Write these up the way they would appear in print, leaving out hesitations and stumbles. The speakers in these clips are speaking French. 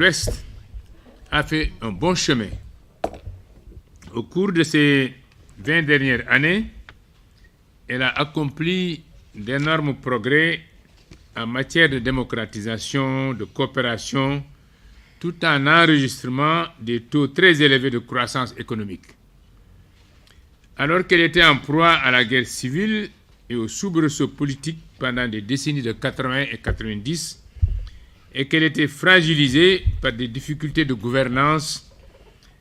l'Ouest a fait un bon chemin. Au cours de ces 20 dernières années, elle a accompli d'énormes progrès en matière de démocratisation, de coopération, tout en enregistrement des taux très élevés de croissance économique. Alors qu'elle était en proie à la guerre civile et aux soubresauts politiques pendant des décennies de 80 et 90, et qu'elle était fragilisée par des difficultés de gouvernance,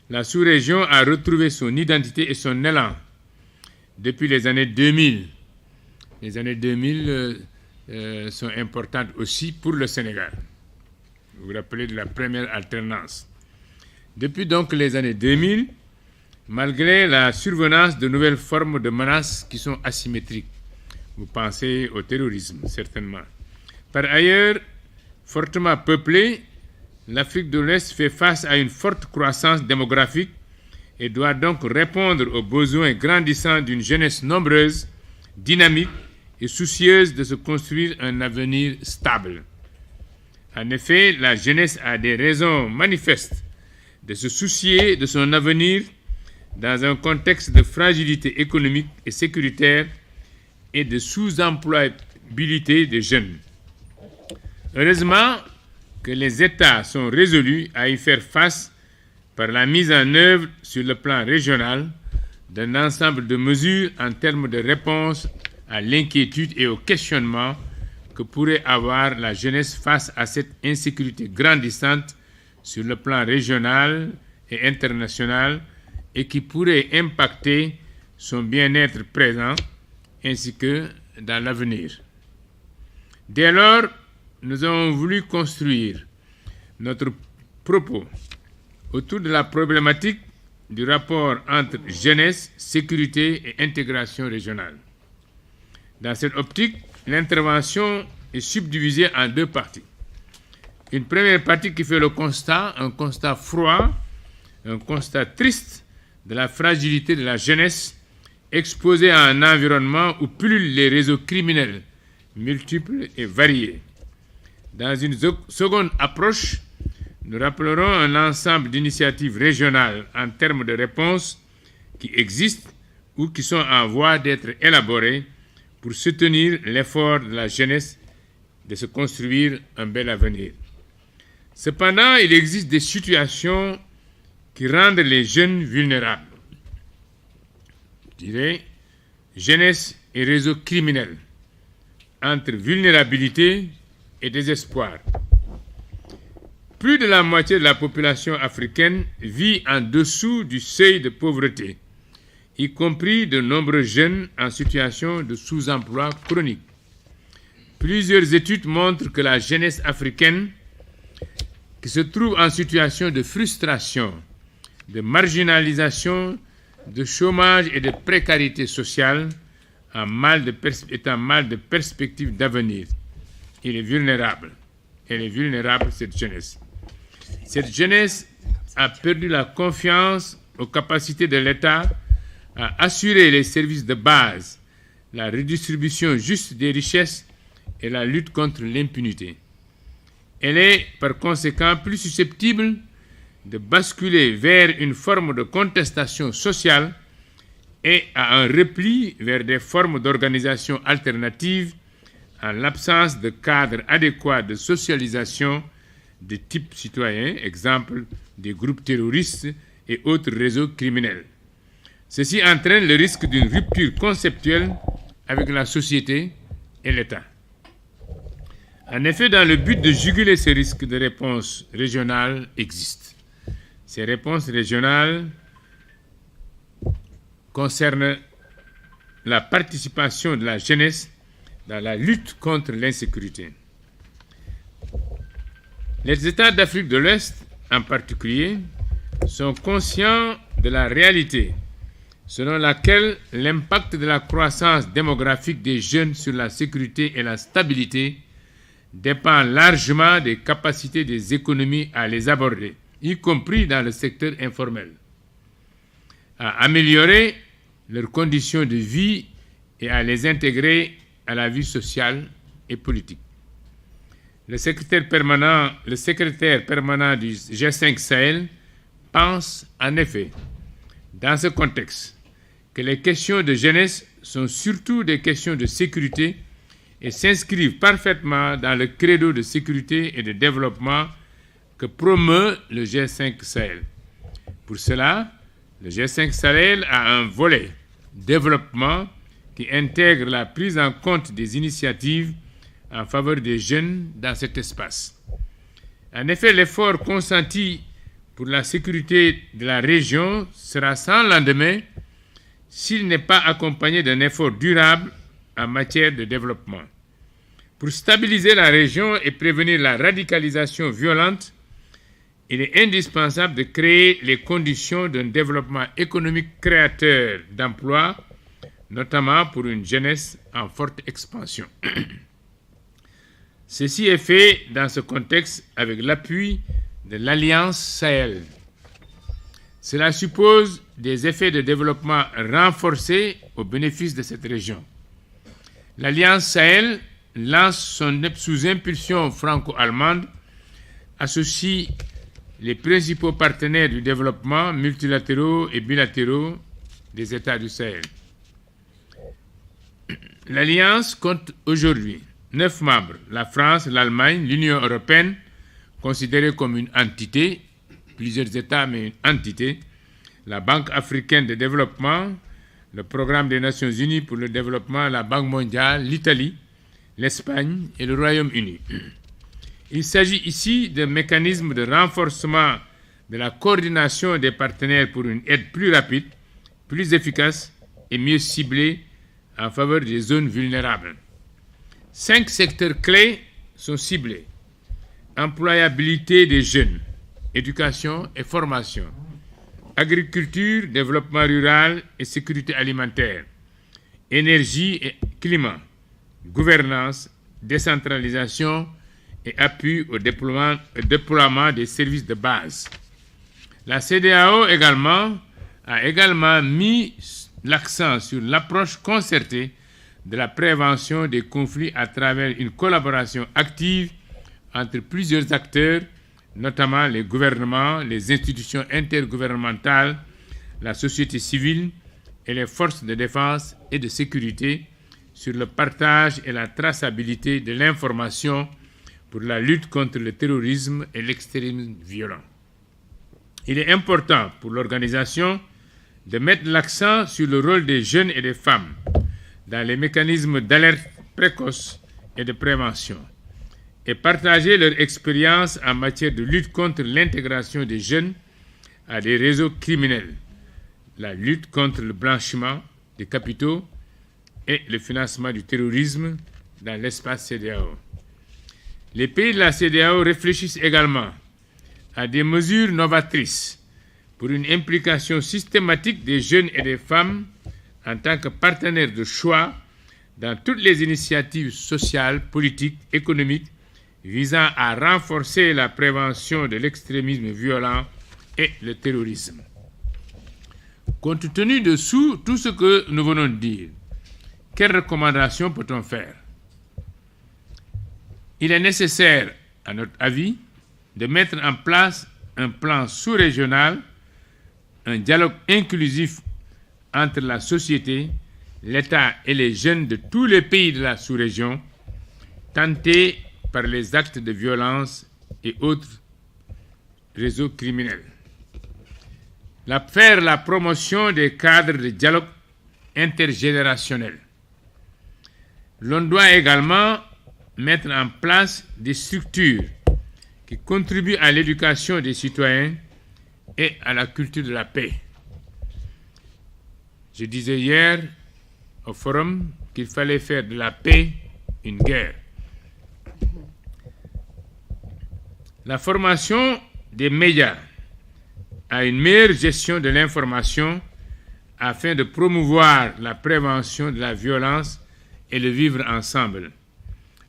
la sous-région a retrouvé son identité et son élan depuis les années 2000. Les années 2000 sont importantes aussi pour le Sénégal. Vous vous rappelez de la première alternance. Depuis donc les années 2000, malgré la survenance de nouvelles formes de menaces qui sont asymétriques, vous pensez au terrorisme certainement. Par ailleurs, fortement peuplée, l'Afrique de l'Ouest fait face à une forte croissance démographique et doit donc répondre aux besoins grandissants d'une jeunesse nombreuse, dynamique et soucieuse de se construire un avenir stable. En effet, la jeunesse a des raisons manifestes de se soucier de son avenir dans un contexte de fragilité économique et sécuritaire et de sous-employabilité des jeunes. Heureusement que les États sont résolus à y faire face par la mise en œuvre sur le plan régional d'un ensemble de mesures en termes de réponse à l'inquiétude et au questionnement que pourrait avoir la jeunesse face à cette insécurité grandissante sur le plan régional et international et qui pourrait impacter son bien-être présent ainsi que dans l'avenir. Dès lors, nous avons voulu construire notre propos autour de la problématique du rapport entre jeunesse, sécurité et intégration régionale. Dans cette optique, l'intervention est subdivisée en deux parties. Une première partie qui fait le constat, un constat froid, un constat triste de la fragilité de la jeunesse exposée à un environnement où pullulent les réseaux criminels multiples et variés. Dans une seconde approche, nous rappellerons un ensemble d'initiatives régionales en termes de réponses qui existent ou qui sont en voie d'être élaborées pour soutenir l'effort de la jeunesse de se construire un bel avenir. Cependant, il existe des situations qui rendent les jeunes vulnérables. Je dirais, jeunesse et réseaux criminels, entre vulnérabilité et désespoir. Plus de la moitié de la population africaine vit en dessous du seuil de pauvreté, y compris de nombreux jeunes en situation de sous-emploi chronique. Plusieurs études montrent que la jeunesse africaine, qui se trouve en situation de frustration, de marginalisation, de chômage et de précarité sociale, est en mal de perspective d'avenir. Elle est vulnérable, cette jeunesse. Cette jeunesse a perdu la confiance aux capacités de l'État à assurer les services de base, la redistribution juste des richesses et la lutte contre l'impunité. Elle est par conséquent plus susceptible de basculer vers une forme de contestation sociale et à un repli vers des formes d'organisation alternatives en l'absence de cadres adéquats de socialisation de type citoyen, exemple des groupes terroristes et autres réseaux criminels. Ceci entraîne le risque d'une rupture conceptuelle avec la société et l'État. En effet, dans le but de juguler ces risques, de réponses régionales existent. Ces réponses régionales concernent la participation de la jeunesse dans la lutte contre l'insécurité. Les États d'Afrique de l'Ouest, en particulier, sont conscients de la réalité selon laquelle l'impact de la croissance démographique des jeunes sur la sécurité et la stabilité dépend largement des capacités des économies à les aborder, y compris dans le secteur informel, à améliorer leurs conditions de vie et à les intégrer à la vie sociale et politique. le secrétaire permanent du G5 Sahel pense en effet, dans ce contexte, que les questions de jeunesse sont surtout des questions de sécurité et s'inscrivent parfaitement dans le credo de sécurité et de développement que promeut le G5 Sahel. Pour cela, le G5 Sahel a un volet développement qui intègre la prise en compte des initiatives en faveur des jeunes dans cet espace. En effet, l'effort consenti pour la sécurité de la région sera sans lendemain s'il n'est pas accompagné d'un effort durable en matière de développement. Pour stabiliser la région et prévenir la radicalisation violente, il est indispensable de créer les conditions d'un développement économique créateur d'emplois, notamment pour une jeunesse en forte expansion. Ceci est fait dans ce contexte avec l'appui de l'Alliance Sahel. Cela suppose des effets de développement renforcés au bénéfice de cette région. L'Alliance Sahel lance sous impulsion franco-allemande, associe les principaux partenaires du développement multilatéraux et bilatéraux des États du Sahel. L'Alliance compte aujourd'hui 9 membres, la France, l'Allemagne, l'Union européenne, considérée comme une entité, plusieurs États mais une entité, la Banque africaine de développement, le Programme des Nations unies pour le développement, la Banque mondiale, l'Italie, l'Espagne et le Royaume-Uni. Il s'agit ici d'un mécanisme de renforcement de la coordination des partenaires pour une aide plus rapide, plus efficace et mieux ciblée en faveur des zones vulnérables. 5 secteurs clés sont ciblés. Employabilité des jeunes, éducation et formation, agriculture, développement rural et sécurité alimentaire, énergie et climat, gouvernance, décentralisation et appui au déploiement des services de base. La CEDEAO a également mis l'accent sur l'approche concertée de la prévention des conflits à travers une collaboration active entre plusieurs acteurs, notamment les gouvernements, les institutions intergouvernementales, la société civile et les forces de défense et de sécurité sur le partage et la traçabilité de l'information pour la lutte contre le terrorisme et l'extrémisme violent. Il est important pour l'organisation de mettre l'accent sur le rôle des jeunes et des femmes dans les mécanismes d'alerte précoce et de prévention et partager leur expérience en matière de lutte contre l'intégration des jeunes à des réseaux criminels, la lutte contre le blanchiment des capitaux et le financement du terrorisme dans l'espace CEDEAO. Les pays de la CEDEAO réfléchissent également à des mesures novatrices pour une implication systématique des jeunes et des femmes en tant que partenaires de choix dans toutes les initiatives sociales, politiques, économiques visant à renforcer la prévention de l'extrémisme violent et le terrorisme. Compte tenu de tout ce que nous venons de dire, quelles recommandations peut-on faire? Il est nécessaire, à notre avis, de mettre en place un plan sous-régional, un dialogue inclusif entre la société, l'État et les jeunes de tous les pays de la sous-région, tentés par les actes de violence et autres réseaux criminels. Faire la promotion des cadres de dialogue intergénérationnel. L'on doit également mettre en place des structures qui contribuent à l'éducation des citoyens et à la culture de la paix. Je disais hier au forum qu'il fallait faire de la paix une guerre. La formation des médias à une meilleure gestion de l'information afin de promouvoir la prévention de la violence et le vivre ensemble.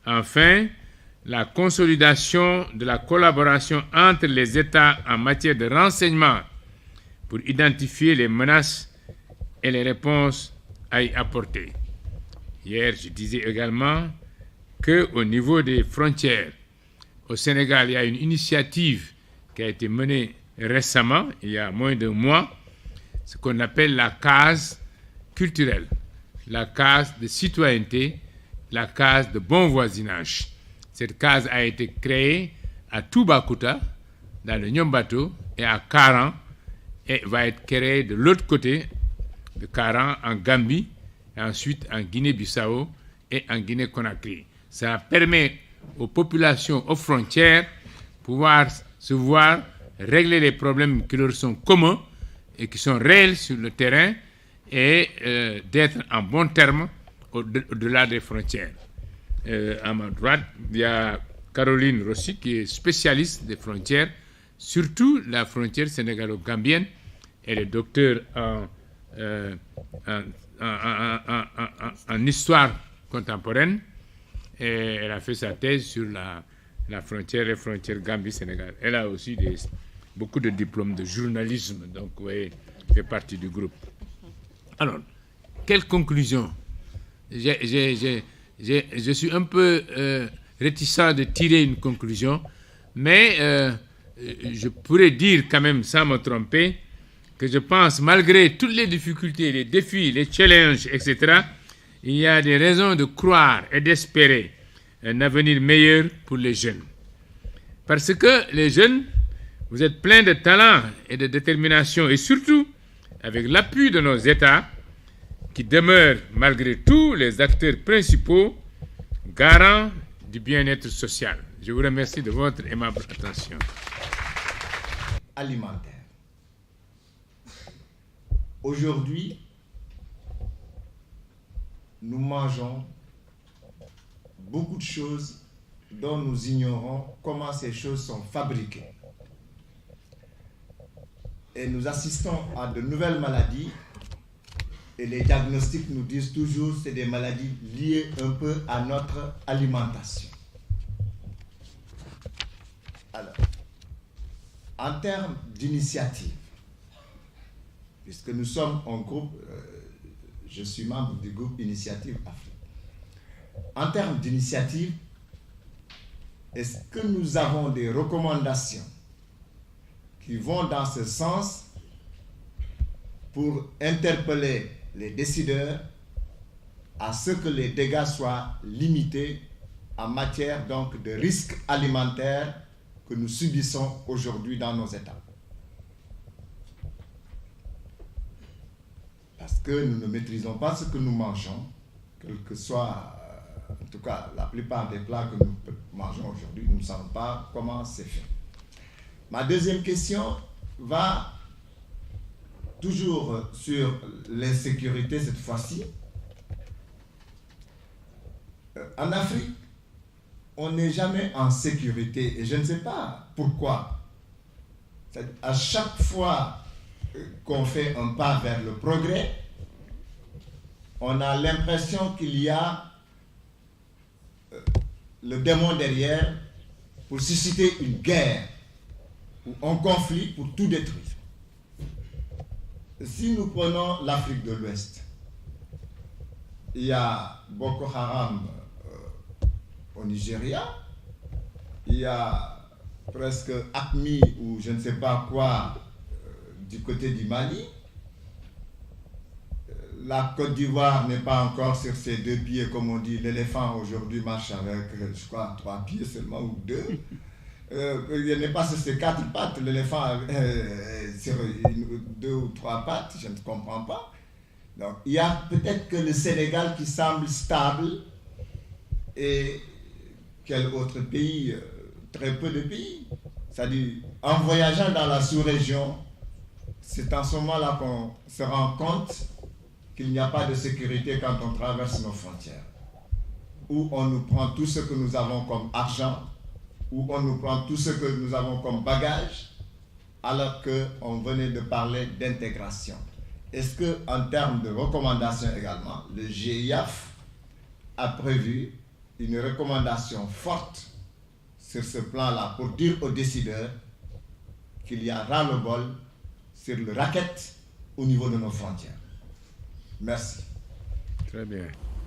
Enfin, la consolidation de la collaboration entre les États en matière de renseignement pour identifier les menaces et les réponses à y apporter. Hier, je disais également qu'au niveau des frontières, Au Sénégal, il y a une initiative qui a été menée récemment, il y a moins d'un mois, ce qu'on appelle la case culturelle, la case de citoyenneté, la case de bon voisinage. Cette case a été créée à Toubacouta, dans le Nyombato, et à Karan, et va être créée de l'autre côté de Karan, en Gambie, et ensuite en Guinée-Bissau et en Guinée-Conakry. Ça permet aux populations aux frontières de pouvoir se voir régler les problèmes qui leur sont communs et qui sont réels sur le terrain et d'être en bon terme au-delà des frontières. À ma droite, il y a Caroline Rossi qui est spécialiste des frontières, surtout la frontière sénégalo-gambienne. Elle est docteure en histoire contemporaine et elle a fait sa thèse sur la frontière, les frontières Gambie-Sénégal. Elle a aussi beaucoup de diplômes de journalisme, donc vous voyez, elle fait partie du groupe. Alors, quelle conclusion? Je suis un peu réticent de tirer une conclusion, mais je pourrais dire quand même, sans me tromper, que je pense, malgré toutes les difficultés, les défis, les challenges, etc., il y a des raisons de croire et d'espérer un avenir meilleur pour les jeunes. Parce que les jeunes, vous êtes pleins de talent et de détermination, et surtout avec l'appui de nos États, qui demeurent malgré tout les acteurs principaux, garants du bien-être social. Je vous remercie de votre aimable attention. Alimentaire. Aujourd'hui, nous mangeons beaucoup de choses dont nous ignorons comment ces choses sont fabriquées. Et nous assistons à de nouvelles maladies et les diagnostics nous disent toujours que c'est des maladies liées un peu à notre alimentation. Alors, en termes d'initiative, puisque nous sommes un groupe, je suis membre du groupe Initiative Afrique. En termes d'initiative, est-ce que nous avons des recommandations qui vont dans ce sens pour interpeller les décideurs à ce que les dégâts soient limités en matière donc de risques alimentaires que nous subissons aujourd'hui dans nos États? Parce que nous ne maîtrisons pas ce que nous mangeons, quel que soit, en tout cas, la plupart des plats que nous mangeons aujourd'hui, nous ne savons pas comment c'est fait. Ma deuxième question va toujours sur l'insécurité cette fois-ci. En Afrique, on n'est jamais en sécurité et je ne sais pas pourquoi. À chaque fois qu'on fait un pas vers le progrès, on a l'impression qu'il y a le démon derrière pour susciter une guerre ou un conflit pour tout détruire. Si nous prenons l'Afrique de l'Ouest, il y a Boko Haram au Nigeria, il y a presque AQMI ou je ne sais pas quoi du côté du Mali. La Côte d'Ivoire n'est pas encore sur ses deux pieds, comme on dit. L'éléphant aujourd'hui marche avec, je crois, 3 pieds seulement ou 2. Il n'est pas sur ses 4 pattes, l'éléphant sur 2 ou 3 pattes, je ne comprends pas. Donc, il y a peut-être que le Sénégal qui semble stable et quel autre pays, très peu de pays. C'est-à-dire, en voyageant dans la sous-région, c'est en ce moment-là qu'on se rend compte qu'il n'y a pas de sécurité quand on traverse nos frontières. Où on nous prend tout ce que nous avons comme argent, où on nous prend tout ce que nous avons comme bagage, alors qu'on venait de parler d'intégration. Est-ce qu'en termes de recommandations également, le GIAF a prévu une recommandation forte sur ce plan-là pour dire aux décideurs qu'il y a ras-le-bol sur le racket au niveau de nos frontières? Merci. Très bien.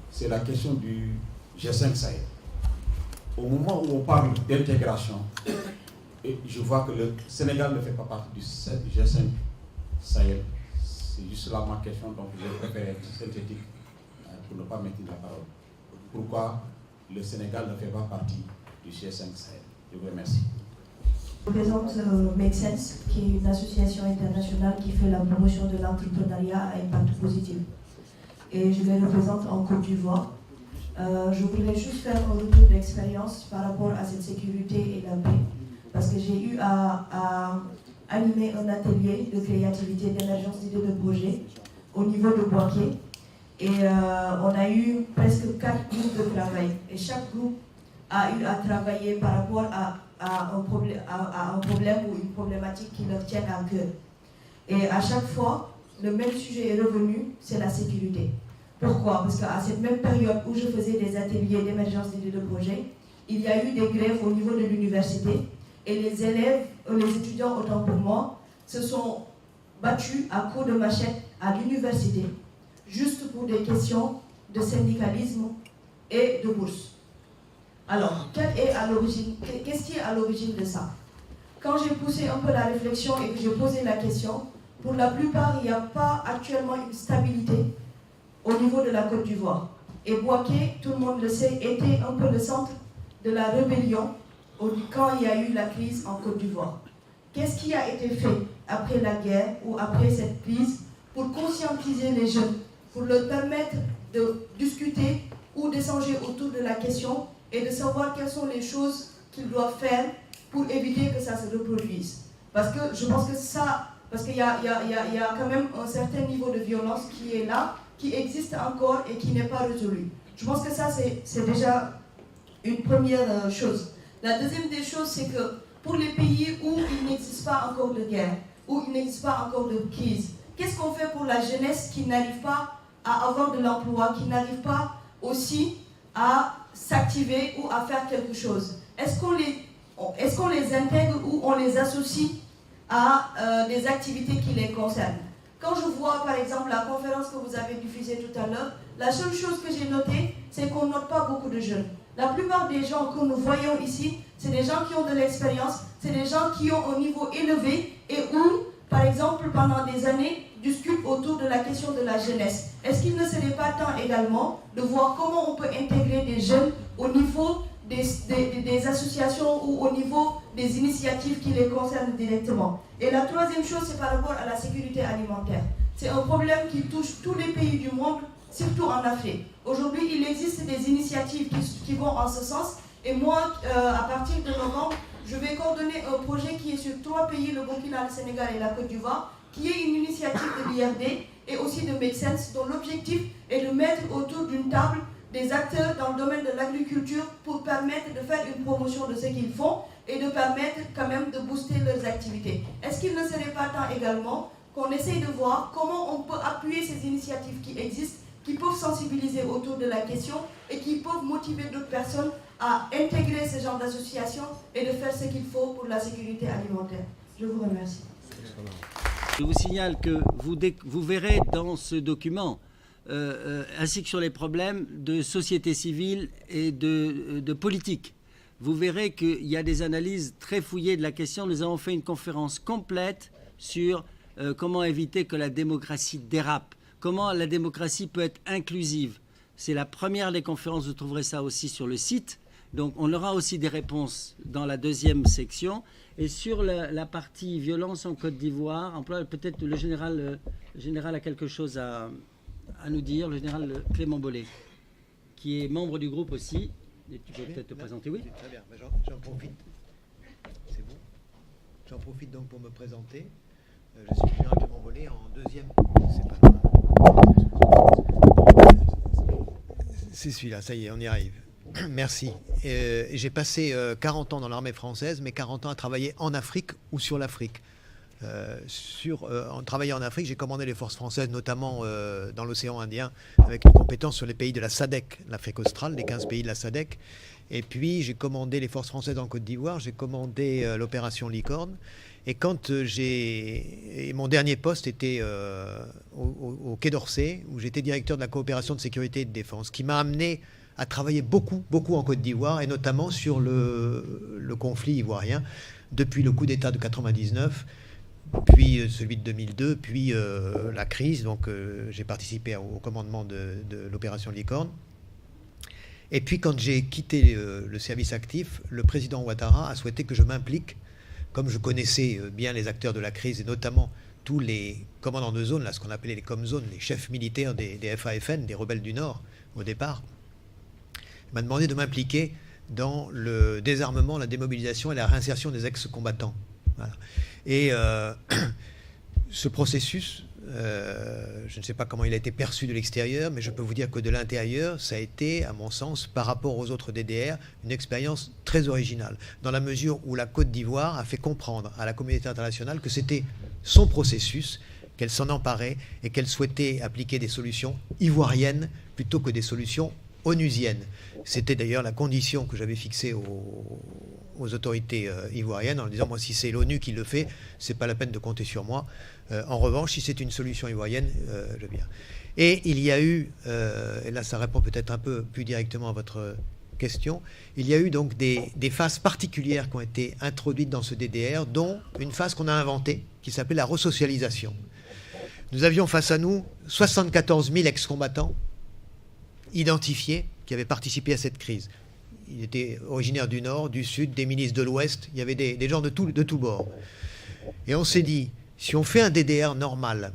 C'est la question du G5 Sahel. au moment où on parle d'intégration, et je vois que le Sénégal ne fait pas partie du G5 Sahel. C'est juste là ma question, donc je préfère être synthétique pour ne pas mettre la parole. Pourquoi le Sénégal ne fait pas partie du G5 Sahel? Je vous remercie. Je représente Make Sense, qui est une association internationale qui fait la promotion de l'entrepreneuriat à impact positif. Et je les représente en Côte d'Ivoire. Je voudrais juste faire un retour d'expérience par rapport à cette sécurité et la paix. Parce que j'ai eu à animer un atelier de créativité, d'émergence d'idées de projet au niveau de Boaké. Et on a eu presque 4 groupes de travail. Et chaque groupe a eu à travailler par rapport à un problème ou une problématique qui leur tient à cœur. Et à chaque fois, le même sujet est revenu, c'est la sécurité. Pourquoi? Parce qu'à cette même période où je faisais des ateliers d'émergence d'idées de projet, il y a eu des grèves au niveau de l'université et les élèves, les étudiants autant pour moi, se sont battus à coups de machette à l'université, juste pour des questions de syndicalisme et de bourse. Alors, qu'est-ce qui est à l'origine de ça? Quand j'ai poussé un peu la réflexion et que j'ai posé la question, pour la plupart, il n'y a pas actuellement une stabilité au niveau de la Côte d'Ivoire. Et Boaké, tout le monde le sait, était un peu le centre de la rébellion quand il y a eu la crise en Côte d'Ivoire. Qu'est-ce qui a été fait après la guerre ou après cette crise pour conscientiser les jeunes, pour leur permettre de discuter ou d'échanger autour de la question et de savoir quelles sont les choses qu'ils doivent faire pour éviter que ça se reproduise? Parce que je pense que ça, parce qu'il y a quand même un certain niveau de violence qui est là, qui existe encore et qui n'est pas résolu. Je pense que ça, c'est déjà une première chose. La deuxième des choses, c'est que pour les pays où il n'existe pas encore de guerre, où il n'existe pas encore de crise, qu'est-ce qu'on fait pour la jeunesse qui n'arrive pas à avoir de l'emploi, qui n'arrive pas aussi à s'activer ou à faire quelque chose? Est-ce qu'on les intègre ou on les associe à des activités qui les concernent? Quand je vois par exemple la conférence que vous avez diffusée tout à l'heure, la seule chose que j'ai notée, c'est qu'on ne note pas beaucoup de jeunes. La plupart des gens que nous voyons ici, c'est des gens qui ont de l'expérience, c'est des gens qui ont un niveau élevé et où, par exemple, pendant des années, discutent autour de la question de la jeunesse. Est-ce qu'il ne serait pas temps également de voir comment on peut intégrer des jeunes au niveau des associations ou au niveau des initiatives qui les concernent directement? Et la troisième chose, c'est par rapport à la sécurité alimentaire. C'est un problème qui touche tous les pays du monde, surtout en Afrique. Aujourd'hui, il existe des initiatives qui vont en ce sens. Et moi, à partir de novembre, je vais coordonner un projet qui est sur 3 pays, le Burkina, le Sénégal et la Côte d'Ivoire, qui est une initiative de l'IRD et aussi de Make Sense, dont l'objectif est de mettre autour d'une table des acteurs dans le domaine de l'agriculture pour permettre de faire une promotion de ce qu'ils font et de permettre quand même de booster leurs activités. Est-ce qu'il ne serait pas temps également qu'on essaye de voir comment on peut appuyer ces initiatives qui existent, qui peuvent sensibiliser autour de la question et qui peuvent motiver d'autres personnes à intégrer ce genre d'association et de faire ce qu'il faut pour la sécurité alimentaire? Je vous remercie. Je vous signale que vous verrez dans ce document, ainsi que sur les problèmes de société civile et de politique, vous verrez qu'il y a des analyses très fouillées de la question. Nous avons fait une conférence complète sur comment éviter que la démocratie dérape, comment la démocratie peut être inclusive. C'est la première des conférences, vous trouverez ça aussi sur le site. Donc on aura aussi des réponses dans la deuxième section. Et sur la partie violence en Côte d'Ivoire, peut-être le général a quelque chose à nous dire, le général Clément Bollet, qui est membre du groupe aussi. Et tu peux peut-être te présenter, oui. Très bien, j'en profite. C'est bon. J'en profite donc pour me présenter. Je suis le général Clément Bollet en deuxième. C'est pas normal. C'est celui-là, ça y est, on y arrive. Merci. J'ai passé 40 ans dans l'armée française, mais 40 ans à travailler en Afrique ou sur l'Afrique. En travaillant en Afrique, j'ai commandé les forces françaises, notamment dans l'océan Indien, avec une compétence sur les pays de la SADC, l'Afrique australe, les 15 pays de la SADC. Et puis, j'ai commandé les forces françaises en Côte d'Ivoire, j'ai commandé l'opération Licorne. Et quand mon dernier poste était au Quai d'Orsay, où j'étais directeur de la coopération de sécurité et de défense, qui m'a amené a travaillé beaucoup en Côte d'Ivoire, et notamment sur le conflit ivoirien, depuis le coup d'État de 99, puis celui de 2002, puis la crise. Donc j'ai participé au commandement de l'opération Licorne. Et puis quand j'ai quitté le service actif, le président Ouattara a souhaité que je m'implique, comme je connaissais bien les acteurs de la crise, et notamment tous les commandants de zone, là, ce qu'on appelait les comzones, les chefs militaires des FAFN, des rebelles du Nord, au départ. Il m'a demandé de m'impliquer dans le désarmement, la démobilisation et la réinsertion des ex-combattants. Voilà. Et ce processus, je ne sais pas comment il a été perçu de l'extérieur, mais je peux vous dire que de l'intérieur, ça a été, à mon sens, par rapport aux autres DDR, une expérience très originale, dans la mesure où la Côte d'Ivoire a fait comprendre à la communauté internationale que c'était son processus, qu'elle s'en emparait et qu'elle souhaitait appliquer des solutions ivoiriennes plutôt que des solutions onusiennes. C'était d'ailleurs la condition que j'avais fixée aux autorités ivoiriennes, en disant, moi, si c'est l'ONU qui le fait, c'est pas la peine de compter sur moi. En revanche, si c'est une solution ivoirienne, je viens. Et il y a eu, et là ça répond peut-être un peu plus directement à votre question, il y a eu donc des phases particulières qui ont été introduites dans ce DDR, dont une phase qu'on a inventée, qui s'appelle la resocialisation. Nous avions face à nous 74 000 ex-combattants identifiés qui avaient participé à cette crise. Ils étaient originaires du Nord, du Sud, des milices de l'Ouest, il y avait des gens de tous bords. Et on s'est dit, si on fait un DDR normal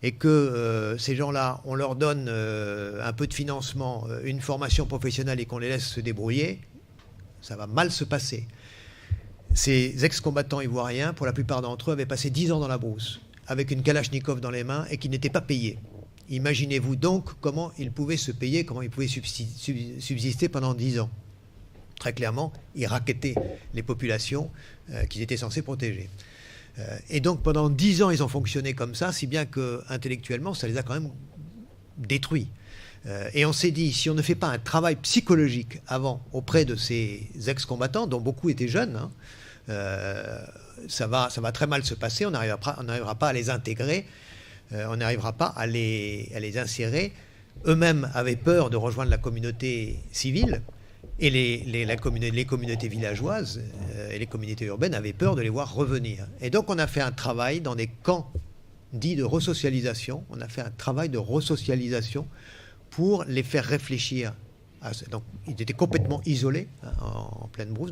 et que ces gens-là, on leur donne un peu de financement, une formation professionnelle et qu'on les laisse se débrouiller, ça va mal se passer. Ces ex-combattants ivoiriens, pour la plupart d'entre eux, avaient passé 10 ans dans la brousse, avec une Kalachnikov dans les mains et qui n'étaient pas payés. Imaginez-vous donc comment ils pouvaient se payer, comment ils pouvaient subsister pendant 10 ans. Très clairement, ils rackettaient les populations qu'ils étaient censés protéger. Et donc pendant 10 ans, ils ont fonctionné comme ça, si bien qu'intellectuellement, ça les a quand même détruits. Et on s'est dit, si on ne fait pas un travail psychologique avant auprès de ces ex-combattants, dont beaucoup étaient jeunes, hein, ça va très mal se passer, on n'arrivera pas à les intégrer, on n'arrivera pas à les insérer. Eux-mêmes avaient peur de rejoindre la communauté civile, et les communautés villageoises et les communautés urbaines avaient peur de les voir revenir. Et donc on a fait un travail dans des camps dits de resocialisation, on a fait un travail de resocialisation pour les faire réfléchir. Donc ils étaient complètement isolés, hein, en pleine brousse,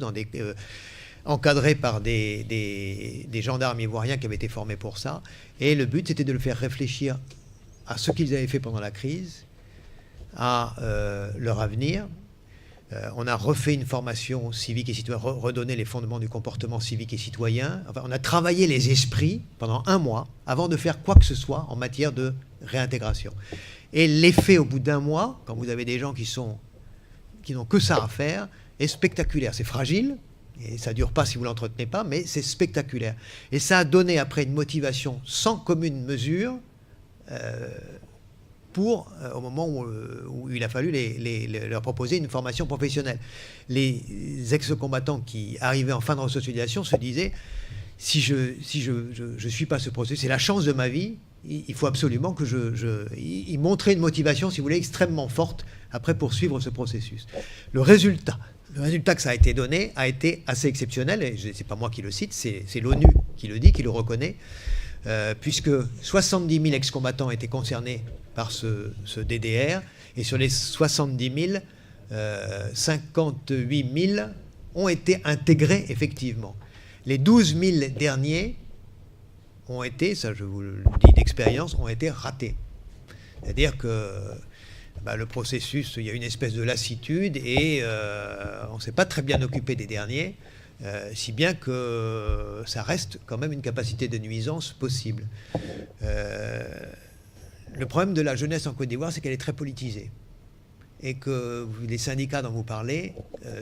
encadrés par des gendarmes ivoiriens qui avaient été formés pour ça. Et le but, c'était de le faire réfléchir à ce qu'ils avaient fait pendant la crise, à leur avenir. On a refait une formation civique et citoyenne, redonné les fondements du comportement civique et citoyen. Enfin, on a travaillé les esprits pendant 1 mois avant de faire quoi que ce soit en matière de réintégration. Et l'effet au bout d'1 mois, quand vous avez des gens qui n'ont que ça à faire, est spectaculaire. C'est fragile, et ça ne dure pas si vous ne l'entretenez pas, mais c'est spectaculaire. Et ça a donné après une motivation sans commune mesure au moment où il a fallu leur proposer une formation professionnelle. Les ex-combattants qui arrivaient en fin de resocialisation se disaient, si je suis pas ce processus, c'est la chance de ma vie, il faut absolument que ils montraient une motivation, si vous voulez, extrêmement forte après poursuivre ce processus. Le résultat que ça a été donné a été assez exceptionnel, et c'est pas moi qui le cite, c'est l'ONU qui le dit, qui le reconnaît, puisque 70 000 ex-combattants étaient concernés par ce DDR, et sur les 70 000, 58 000 ont été intégrés effectivement. Les 12 000 derniers ont été, ça je vous le dis d'expérience, ont été ratés. C'est-à-dire que le processus, il y a une espèce de lassitude et on ne s'est pas très bien occupé des derniers, si bien que ça reste quand même une capacité de nuisance possible. Le problème de la jeunesse en Côte d'Ivoire, c'est qu'elle est très politisée. Et que les syndicats dont vous parlez,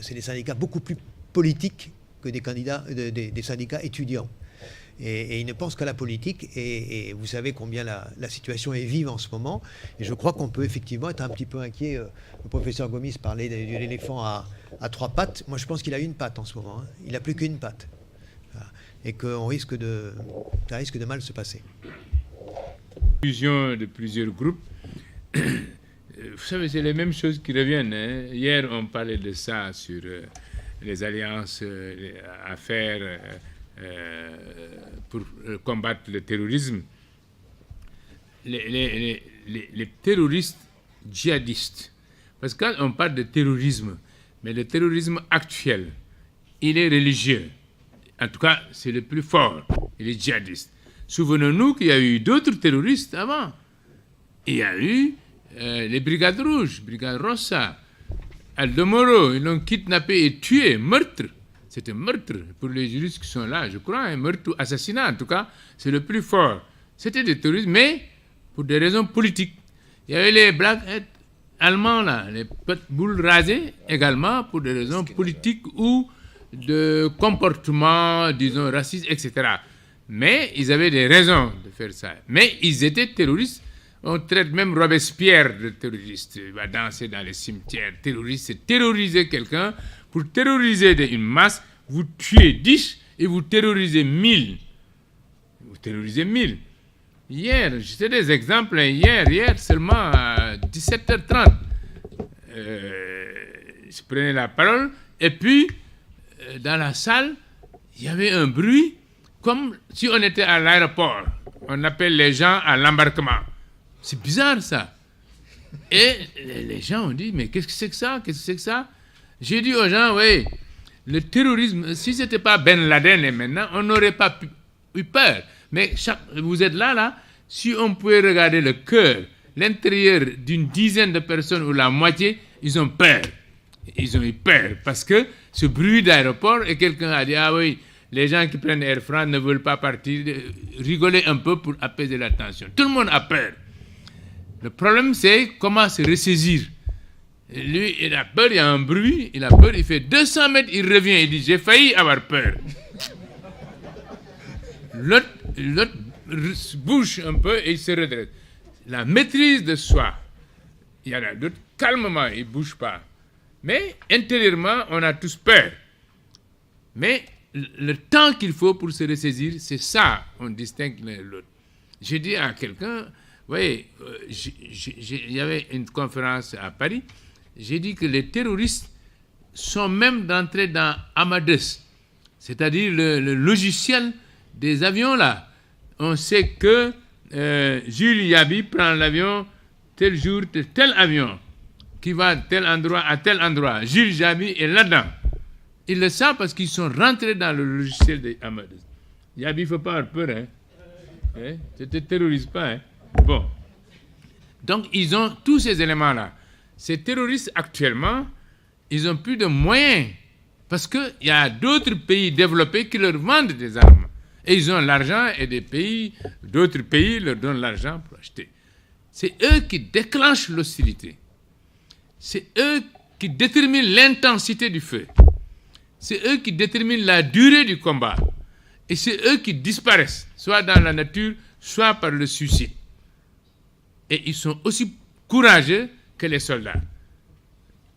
c'est des syndicats beaucoup plus politiques que des syndicats étudiants. Et ils ne pensent qu'à la politique. Et vous savez combien la situation est vive en ce moment. Et je crois qu'on peut effectivement être un petit peu inquiet. Le professeur Gomis parlait de l'éléphant à 3 pattes. Moi, je pense qu'il a 1 patte en ce moment. Hein. Il n'a plus qu'1 patte. Voilà. Et que ça risque de mal se passer. Fusion de plusieurs groupes, vous savez, c'est les mêmes choses qui reviennent. Hein. Hier, on parlait de ça sur les alliances à faire pour combattre le terrorisme. Les terroristes djihadistes, parce que quand on parle de terrorisme, mais le terrorisme actuel, il est religieux. En tout cas, c'est le plus fort. Il est djihadiste. Souvenons-nous qu'il y a eu d'autres terroristes avant. Il y a eu les Brigades Rouges, Brigade Rossa, Aldo Moro, ils l'ont kidnappé et tué, meurtre. C'était meurtre pour les juristes qui sont là, je crois, un meurtre ou assassinat, en tout cas, c'est le plus fort. C'était des terroristes, mais pour des raisons politiques. Il y avait les Blackheads allemands, là, les boules rasées, également pour des raisons politiques ou de comportement, disons, raciste, etc. Mais ils avaient des raisons de faire ça. Mais ils étaient terroristes. On traite même Robespierre de terroriste. Il va danser dans les cimetières. Terroriste, c'est terroriser quelqu'un. Pour terroriser une masse, vous tuez 10 et vous terrorisez 1000. Vous terrorisez 1000. Hier, j'ai des exemples. Hier seulement à 17h30, je prenais la parole. Et puis, dans la salle, il y avait un bruit comme si on était à l'aéroport. On appelle les gens à l'embarquement. C'est bizarre, ça. Et les gens ont dit, mais qu'est-ce que c'est que ça? Qu'est-ce que c'est que ça? J'ai dit aux gens, oui, le terrorisme, si ce n'était pas Ben Laden et maintenant, on n'aurait pas eu peur. Mais vous êtes là, si on pouvait regarder le cœur, l'intérieur d'une dizaine de personnes ou la moitié, ils ont peur. Ils ont eu peur parce que ce bruit d'aéroport, et quelqu'un a dit, ah oui, les gens qui prennent Air France ne veulent pas partir, rigoler un peu pour apaiser la tension. Tout le monde a peur. Le problème, c'est comment se ressaisir. Lui, il a peur, il y a un bruit, il a peur, il fait 200 mètres, il revient, il dit, j'ai failli avoir peur. L'autre bouge un peu et il se redresse. La maîtrise de soi, il y en a d'autres, calmement, ils ne bougent pas. Mais intérieurement, on a tous peur. Mais le temps qu'il faut pour se ressaisir, c'est ça, on distingue l'un de l'autre. J'ai dit à quelqu'un, vous voyez, il y avait une conférence à Paris, j'ai dit que les terroristes sont même d'entrer dans Amadeus, c'est-à-dire le logiciel des avions là. On sait que Jules Yaby prend l'avion tel jour, tel avion, qui va de tel endroit à tel endroit. Jules Yaby est là-dedans. Ils le savent parce qu'ils sont rentrés dans le logiciel des Amadeus. Yaby, il ne faut pas avoir peur, hein? Tu ne te terrorises pas, hein? Bon. Donc, ils ont tous ces éléments-là. Ces terroristes, actuellement, ils n'ont plus de moyens parce qu'il y a d'autres pays développés qui leur vendent des armes. Et ils ont l'argent et d'autres pays leur donnent l'argent pour acheter. C'est eux qui déclenchent l'hostilité. C'est eux qui déterminent l'intensité du feu. C'est eux qui déterminent la durée du combat. Et c'est eux qui disparaissent, soit dans la nature, soit par le suicide. Et ils sont aussi courageux que les soldats.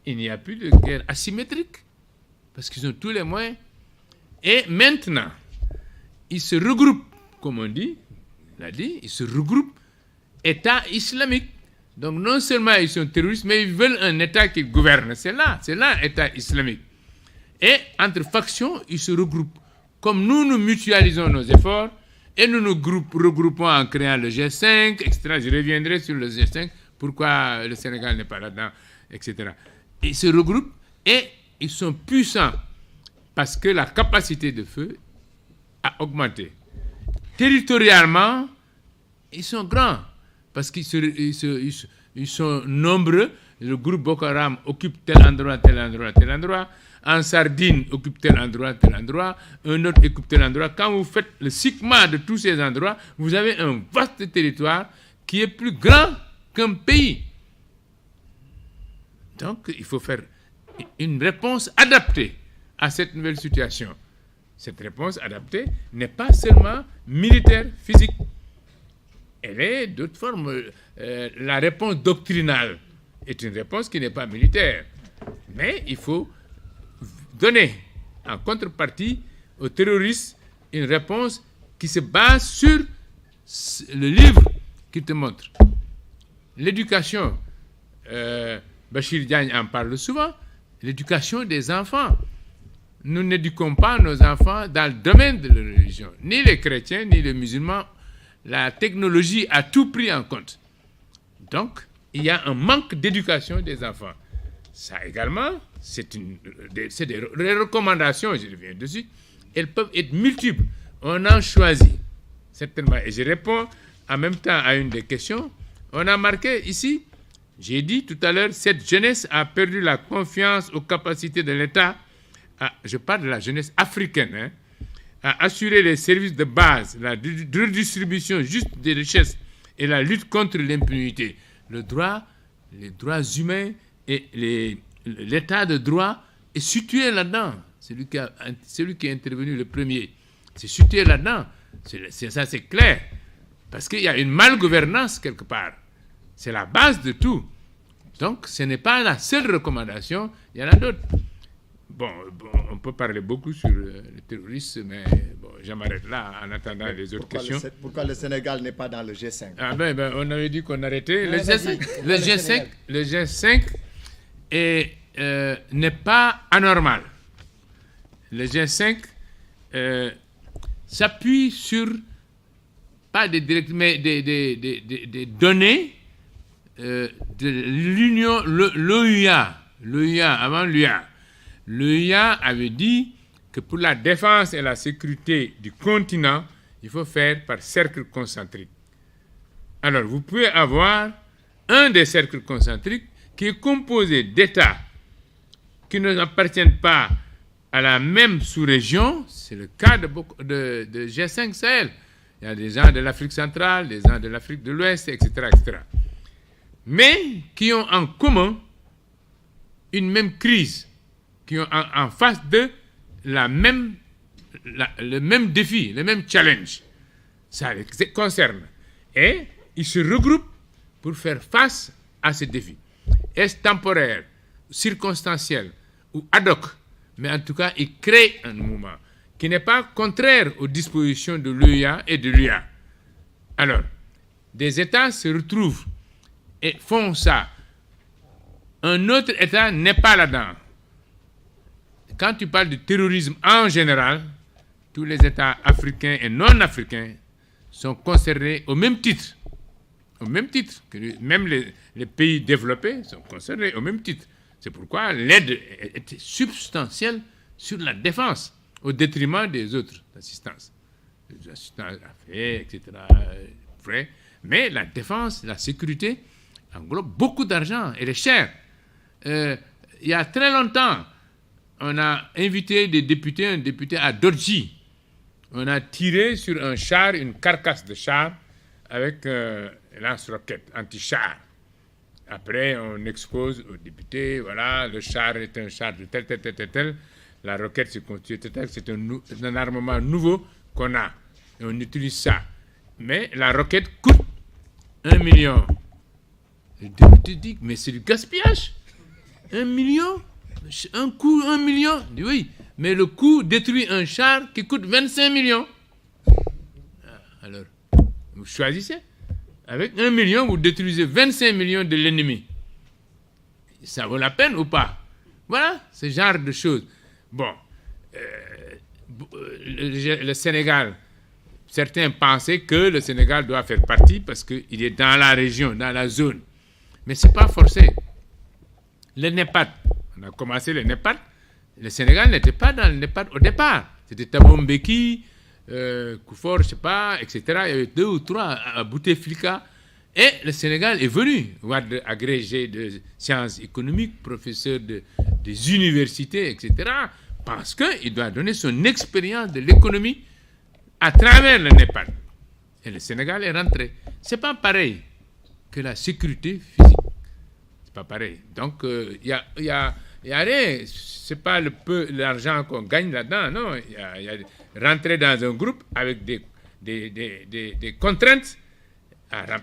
Il n'y a plus de guerre asymétrique, parce qu'ils ont tous les moyens. Et maintenant, ils se regroupent, comme on dit, ils se regroupent, État islamique. Donc non seulement ils sont terroristes, mais ils veulent un État qui gouverne. C'est là, État islamique. Et entre factions, ils se regroupent. Comme nous mutualisons nos efforts, et nous nous regroupons en créant le G5, etc. Je reviendrai sur le G5, pourquoi le Sénégal n'est pas là-dedans, etc. Ils se regroupent et ils sont puissants parce que la capacité de feu a augmenté. Territorialement, ils sont grands parce qu'ils sont nombreux. Le groupe Boko Haram occupe tel endroit, tel endroit, tel endroit. En Sardine, occupe tel endroit, un autre occupe tel endroit. Quand vous faites le sigma de tous ces endroits, vous avez un vaste territoire qui est plus grand qu'un pays. Donc, il faut faire une réponse adaptée à cette nouvelle situation. Cette réponse adaptée n'est pas seulement militaire, physique. Elle est d'autres formes. La réponse doctrinale est une réponse qui n'est pas militaire. Mais il faut donner en contrepartie aux terroristes une réponse qui se base sur le livre qui te montre. L'éducation Bachir Diagne en parle souvent, l'éducation des enfants. Nous n'éduquons pas nos enfants dans le domaine de la religion. Ni les chrétiens, ni les musulmans. La technologie a tout pris en compte. Donc, il y a un manque d'éducation des enfants. Ça également, c'est des recommandations, je reviens dessus. Elles peuvent être multiples. On en choisit, certainement. Et je réponds en même temps à une des questions. On a marqué ici, j'ai dit tout à l'heure, cette jeunesse a perdu la confiance aux capacités de l'État, je parle de la jeunesse africaine, à assurer les services de base, la redistribution juste des richesses et la lutte contre l'impunité. Le droit, les droits humains et l'état de droit est situé là-dedans. Celui qui est intervenu le premier, c'est situé là-dedans. Ça, c'est clair. Parce qu'il y a une malgouvernance quelque part. C'est la base de tout. Donc, ce n'est pas la seule recommandation, il y en a d'autres. Bon, on peut parler beaucoup sur le terrorisme, mais bon, je m'arrête là en attendant les autres questions. Pourquoi le Sénégal n'est pas dans le G5? Ah on avait dit qu'on arrêtait. Le G5 n'est pas anormal. Le G5 s'appuie sur, pas des directs, mais des données de l'Union, l'OUA, avant l'UA. L'OUA avait dit que pour la défense et la sécurité du continent, il faut faire par cercle concentrique. Alors, vous pouvez avoir un des cercles concentriques qui est composé d'États qui ne appartiennent pas à la même sous-région. C'est le cas de G5 Sahel. Il y a des gens de l'Afrique centrale, des gens de l'Afrique de l'Ouest, etc., etc. Mais qui ont en commun une même crise, qui ont en face d'eux le même défi, le même challenge. Ça les concerne. Et ils se regroupent pour faire face à ce défi. Est-ce temporaire, circonstanciel ou ad hoc? Mais en tout cas, ils créent un mouvement qui n'est pas contraire aux dispositions de l'OUA et de l'UA. Alors, des États se retrouvent et font ça. Un autre État n'est pas là-dedans. Quand tu parles du terrorisme en général, tous les États africains et non africains sont concernés au même titre. Au même titre. Même les pays développés sont concernés au même titre. C'est pourquoi l'aide était substantielle sur la défense, au détriment des autres assistances. Les assistances affaires, etc. Vrai. Mais la défense, la sécurité englobe beaucoup d'argent. Elle est chère. Il y a très longtemps, on a invité un député à Dodji. On a tiré sur un char, une carcasse de char, avec lance-roquette anti-char. Après, on expose au député, voilà, le char est un char de tel. La roquette se constitue tel. C'est un armement nouveau qu'on a. Et on utilise ça. Mais la roquette coûte 1 million. Le député dit, mais c'est du gaspillage. 1 million? Un coût 1 million? Il dit oui, mais le coût détruit un char qui coûte 25 millions. Alors, vous choisissez. Avec 1 million, vous détruisez 25 millions de l'ennemi. Ça vaut la peine ou pas? Voilà, ce genre de choses. Bon, le Sénégal, certains pensaient que le Sénégal doit faire partie parce qu'il est dans la région, dans la zone. Mais ce n'est pas forcé. Le NEPAD, on a commencé le NEPAD. Le Sénégal n'était pas dans le NEPAD au départ. C'était Tabombeki, Koufor, je ne sais pas, etc. Il y avait 2 ou 3 à Bouteflika. Et le Sénégal est venu, agrégé de sciences économiques, professeur des universités, etc. Parce qu'il doit donner son expérience de l'économie à travers le NEPAD. Et le Sénégal est rentré. Ce n'est pas pareil que la sécurité physique. C'est pas pareil. Donc, il y a rien. Ce n'est pas l'argent qu'on gagne là-dedans. Non, il y a rentrer dans un groupe avec des contraintes à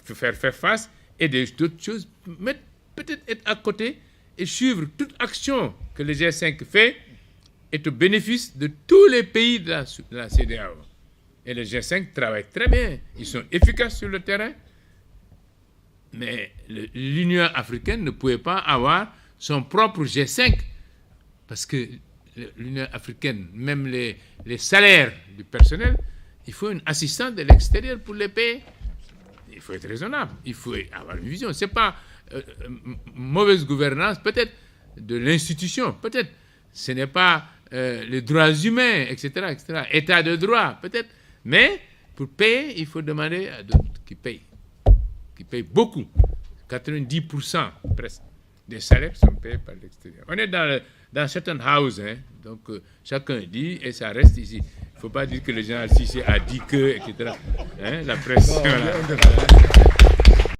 faire face et d'autres choses, mais peut-être être à côté et suivre toute action que le G5 fait est au bénéfice de tous les pays de la CEDEAO. Et le G5 travaille très bien. Ils sont efficaces sur le terrain, Mais l'Union africaine ne pouvait pas avoir son propre G5 parce que l'Union africaine, même les salaires du personnel, il faut une assistance de l'extérieur pour les payer. Il faut être raisonnable, il faut avoir une vision. Ce n'est pas mauvaise gouvernance, peut-être, de l'institution, peut-être. Ce n'est pas les droits humains, etc., etc. État de droit, peut-être. Mais pour payer, il faut demander à d'autres qui payent beaucoup. 90% presque des salaires sont payés par l'extérieur. On est dans certain house, hein, donc chacun dit et ça reste ici. Il ne faut pas dire que le général Cissé a dit que, etc. Hein, la presse. Voilà.